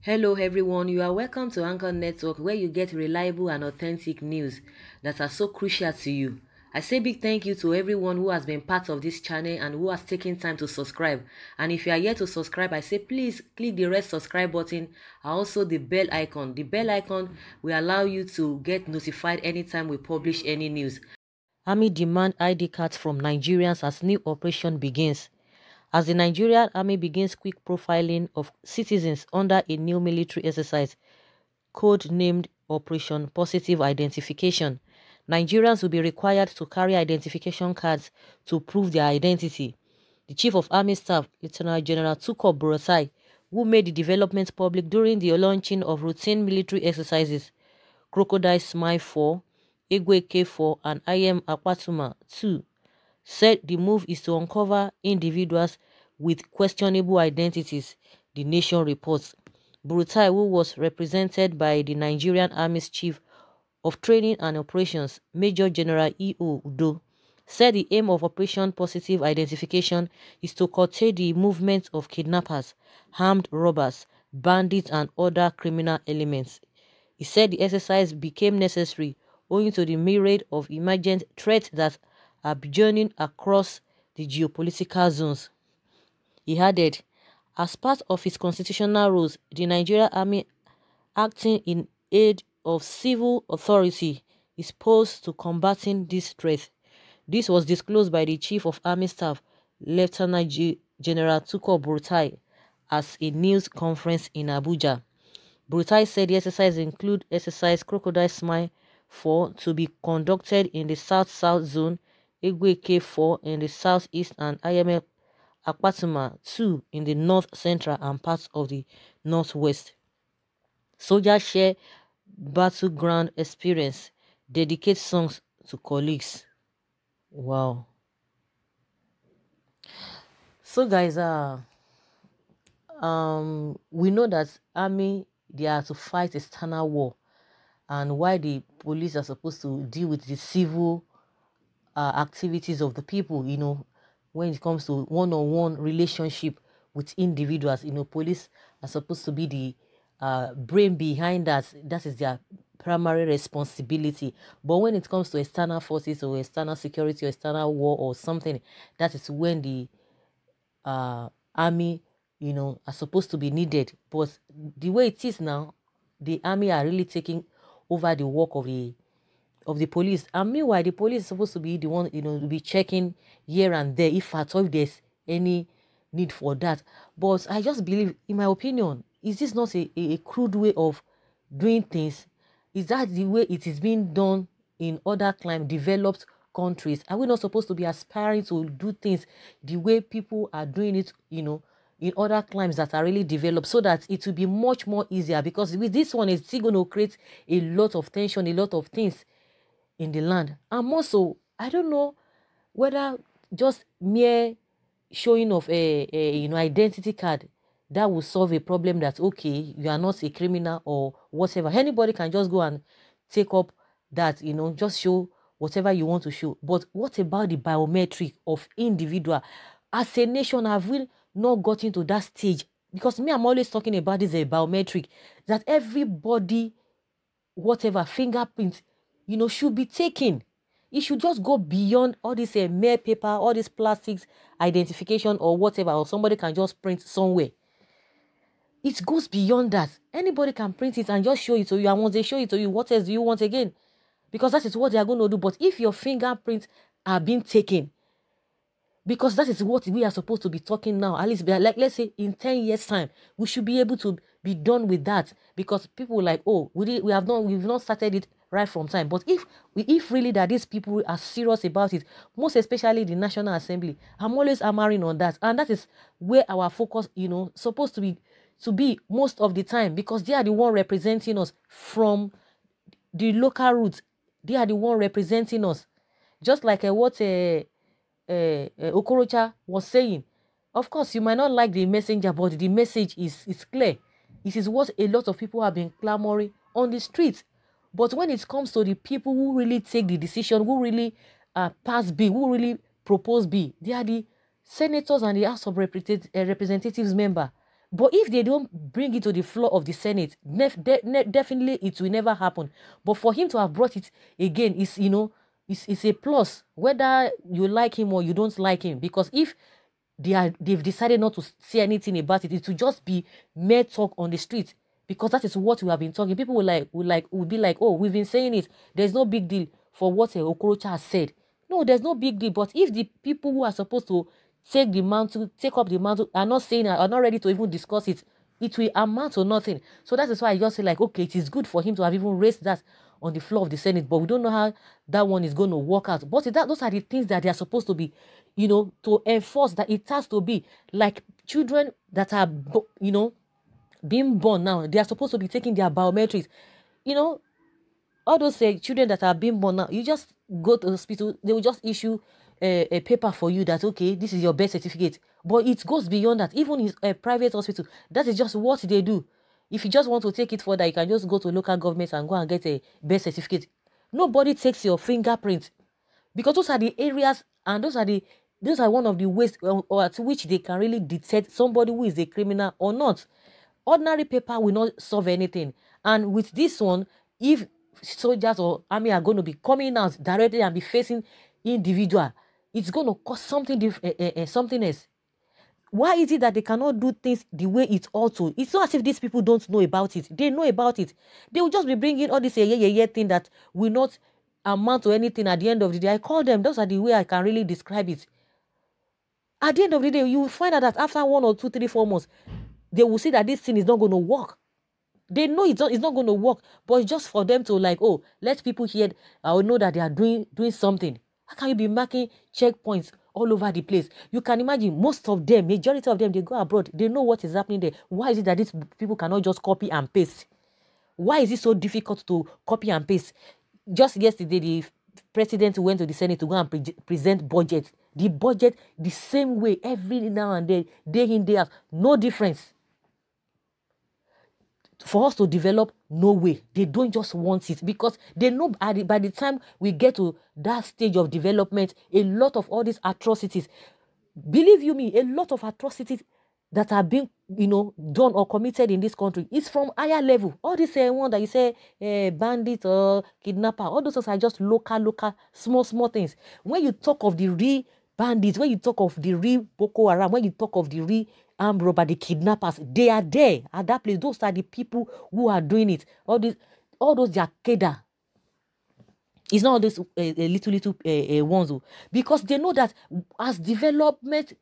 Hello everyone, you are welcome to Anchor Network where you get reliable and authentic news that are so crucial to you. I say big thank you to everyone who has been part of this channel and who has taken time to subscribe. And if you are yet to subscribe, I say please click the red subscribe button and also the bell icon. The bell icon will allow you to get notified anytime we publish any news. Army demand ID cards from Nigerians as new operation begins. As the Nigerian Army begins quick profiling of citizens under a new military exercise, code-named Operation Positive Identification, Nigerians will be required to carry identification cards to prove their identity. The Chief of Army Staff, Lieutenant General Tukur Buratai, who made the development public during the launching of routine military exercises, Crocodile Smile 4, Igwe K4, and IM Akpatuma 2, said the move is to uncover individuals with questionable identities, the Nation reports. Buratai, who was represented by the Nigerian Army's Chief of Training and Operations, Major General E.O. Udo, said the aim of Operation Positive Identification is to curtail the movement of kidnappers, armed robbers, bandits and other criminal elements. He said the exercise became necessary owing to the myriad of emergent threats that are burgeoning across the geopolitical zones. He added, as part of its constitutional rules, the Nigerian Army, acting in aid of civil authority, is posed to combating this threat. This was disclosed by the Chief of Army Staff, Lieutenant General Tukur Buratai, at a news conference in Abuja. Buratai said the exercise include exercise Crocodile Smile 4 to be conducted in the South-South Zone, Igwe K4 in the Southeast, and IMF Akpatuma 2 in the North Central and parts of the Northwest. Soldiers share battleground experience, dedicate songs to colleagues. Wow. So guys, we know that army, they are to fight external war, and why the police are supposed to deal with the civil activities of the people, when it comes to one-on-one relationship with individuals. Police are supposed to be the brain behind that. That is their primary responsibility. But when it comes to external forces or external security or external war or something, that is when the army, are supposed to be needed. But the way it is now, the army are really taking over the work of the police. And meanwhile, the police is supposed to be the one, to be checking here and there if at all if there's any need for that. But I just believe, in my opinion, is this not a crude way of doing things? Is that the way it is being done in other developed countries? Are we not supposed to be aspiring to do things the way people are doing it, in other climes that are really developed, so that it will be much more easier? Because with this one, it's still going to create a lot of tension, a lot of things in the land. And also, I don't know whether just mere showing of a identity card that will solve a problem, that okay, you are not a criminal or whatever. Anybody can just go and take up that, just show whatever you want to show. But what about the biometric of individual? As a nation, have we not gotten to that stage? Because me, I'm always talking about this biometric, that everybody, whatever fingerprint, should be taken. It should just go beyond all this mere paper, all this plastics identification or whatever, or somebody can just print somewhere. It goes beyond that. Anybody can print it and just show it to you. And once they show it to you, what else do you want again? Because that is what they are going to do. But if your fingerprints are being taken, because that is what we are supposed to be talking now, at least like, let's say in 10 years time, we should be able to be done with that. Because people like, oh, we've not started it right from time. But if really that these people are serious about it, most especially the National Assembly, I'm always hammering on that. And that is where our focus, supposed to be most of the time, because they are the one representing us from the local roots. They are the one representing us. Just like what Okorocha was saying. Of course, you might not like the messenger, but the message is clear. It is what a lot of people have been clamoring on the streets. But when it comes to the people who really take the decision, who really pass bill, who really propose bill, they are the senators and the House of Representatives member. But if they don't bring it to the floor of the Senate, definitely it will never happen. But for him to have brought it again is, it's a plus, whether you like him or you don't like him. Because if they've decided not to say anything about it, it will just be mere talk on the street. Because that is what we have been talking. People will be like, oh, we've been saying it. There's no big deal for what Okorocha has said. No, there's no big deal. But if the people who are supposed to take up the mantle, are not saying, are not ready to even discuss it, it will amount to nothing. So that is why I just say like, okay, it is good for him to have even raised that on the floor of the Senate, but we don't know how that one is going to work out. But those are the things that they are supposed to be, to enforce, that it has to be like children that are, being born now. They are supposed to be taking their biometrics. All those children that are being born now, you just go to the hospital, they will just issue a paper for you that, okay, this is your birth certificate. But it goes beyond that. Even in a private hospital, that is just what they do. If you just want to take it further, you can just go to local government and go and get a birth certificate. Nobody takes your fingerprint, because those are the areas, and those are one of the ways or to which they can really detect somebody who is a criminal or not. Ordinary paper will not solve anything. And with this one, if soldiers or army are going to be coming out directly and be facing individual, it's going to cause something something else. Why is it that they cannot do things the way it ought to? It's not as if these people don't know about it. They know about it. They will just be bringing all this thing that will not amount to anything at the end of the day. I call them, those are the way I can really describe it. At the end of the day, you will find out that after 1 or 2, 3, 4 months, they will see that this thing is not going to work. They know it's not going to work, but it's just for them to like, oh, let people hear, know that they are doing something. How can you be marking checkpoints all over the place? You can imagine most of them, majority of them, they go abroad. They know what is happening there. Why is it that these people cannot just copy and paste? Why is it so difficult to copy and paste? Just yesterday, the president went to the Senate to go and present budget. The budget, the same way, every now and then, day in, day out, no difference. For us to develop, no way. They don't just want it, because they know by the time we get to that stage of development, a lot of all these atrocities, believe you me, a lot of atrocities that are being, done or committed in this country is from higher level. All this one that you say, bandit or kidnapper, all those are just local, small things. When you talk of the real bandits, when you talk of the real Boko Haram, when you talk of the real armed robber, the kidnappers, they are there at that place. Those are the people who are doing it. All those they are keda. It's not all those little ones, because they know that as development,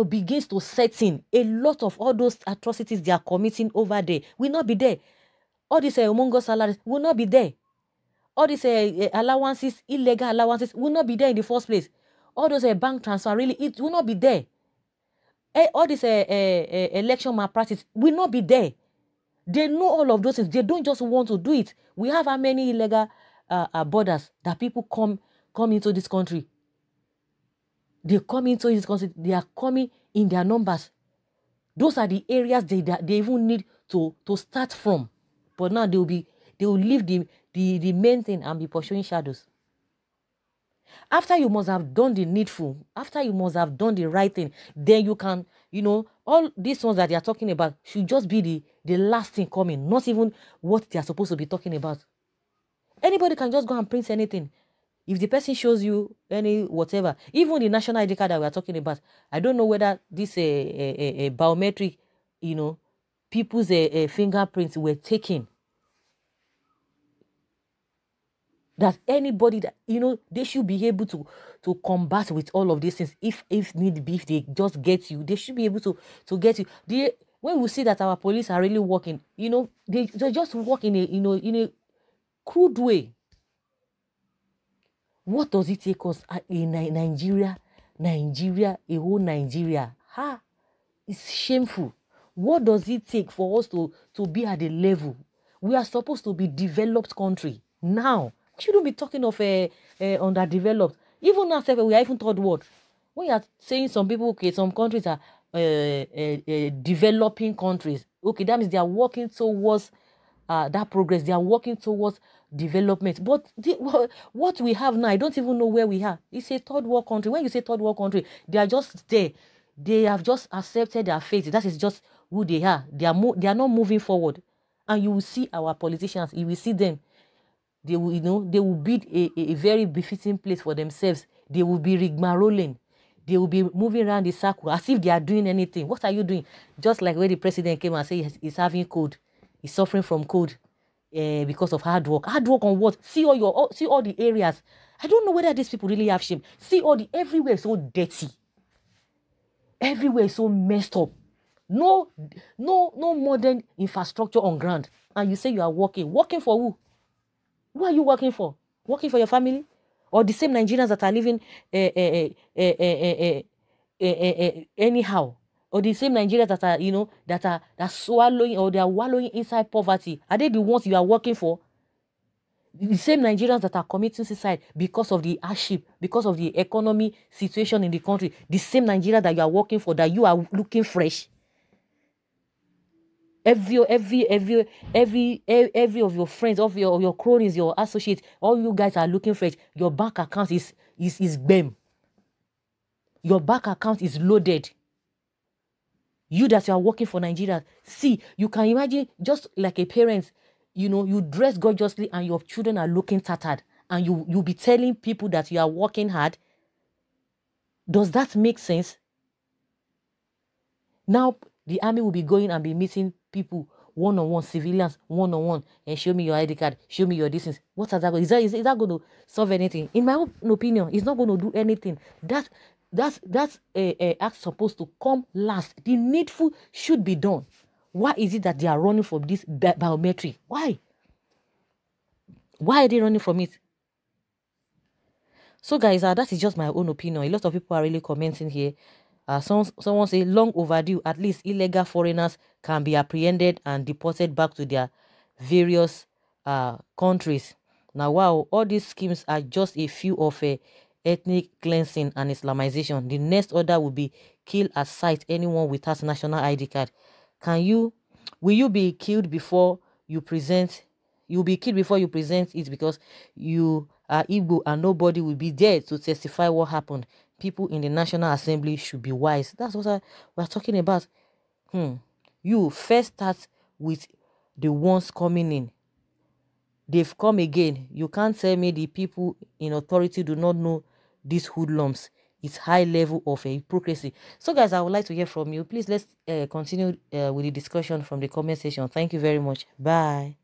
begins to set in, a lot of all those atrocities they are committing over there will not be there. All these humongous salaries will not be there. All these allowances, illegal allowances, will not be there in the first place. All those bank transfer, really, it will not be there. All this election malpractice will not be there. They know all of those things. They don't just want to do it. We have how many illegal borders that people come into this country. They come into this country. They are coming in their numbers. Those are the areas they even need to start from. But now they will leave the main thing and be pursuing shadows. After you must have done the needful, after you must have done the right thing, then you can, all these ones that they are talking about should just be the last thing coming, not even what they are supposed to be talking about. Anybody can just go and print anything. If the person shows you any whatever, even the national ID card that we are talking about, I don't know whether this biometric, people's fingerprints were taken. That anybody that, they should be able to combat with all of these things. If need be, if they just get you, they should be able to get you. When we see that our police are really working, they just work in a crude way. What does it take us in Nigeria, a whole Nigeria? It's shameful. What does it take for us to be at the level? We are supposed to be developed country now. We shouldn't be talking of underdeveloped. Even now, we are even third world. When you are saying some people, okay, some countries are developing countries. Okay, that means they are working towards that progress. They are working towards development. But what we have now, I don't even know where we are. It's a third world country. When you say third world country, they are just there. They have just accepted their fate. That is just who they are. They are not moving forward. And you will see our politicians, you will see them. They will, they will build a very befitting place for themselves. They will be rigmaroling. They will be moving around the circle as if they are doing anything. What are you doing? Just like when the president came and said he's having cold. He's suffering from cold because of hard work. Hard work on what? See all the areas. I don't know whether these people really have shame. See everywhere is so dirty. Everywhere is so messed up. No modern infrastructure on ground. And you say you are working. Working for who? Who are you working for? Working for your family? Or the same Nigerians that are living anyhow? Or the same Nigerians that are, that swallowing or they are wallowing inside poverty? Are they the ones you are working for? The same Nigerians that are committing suicide because of the hardship, because of the economy situation in the country, the same Nigeria that you are working for, that you are looking fresh. Every of your friends, of your cronies, your associates, all you guys are looking fresh. Your bank account is BEM. Your bank account is loaded. You that you are working for Nigeria, see, you can imagine just like a parent, you dress gorgeously and your children are looking tattered, and you'll be telling people that you are working hard. Does that make sense? Now, the army will be going and be meeting people one-on-one, civilians one-on-one, and show me your ID card, show me your distance. What is that going? Is that going to solve anything? In my own opinion, it's not going to do anything. That's a act supposed to come last. The needful should be done. Why is it that they are running from this biometric? Why? Why are they running from it? So guys, that is just my own opinion. A lot of people are really commenting here. Someone say long overdue. At least illegal foreigners can be apprehended and deported back to their various countries. Now, wow, all these schemes are just a few of ethnic cleansing and Islamization. The next order will be kill at sight anyone without national ID card. Will you be killed before you present? You'll be killed before you present it because you are Igbo and nobody will be there to testify what happened. People in the National Assembly should be wise. That's what we're talking about. You first start with the ones coming in. They've come again. You can't tell me the people in authority do not know these hoodlums. It's high level of hypocrisy. So guys, I would like to hear from you. Please let's continue with the discussion from the comment section. Thank you very much. Bye.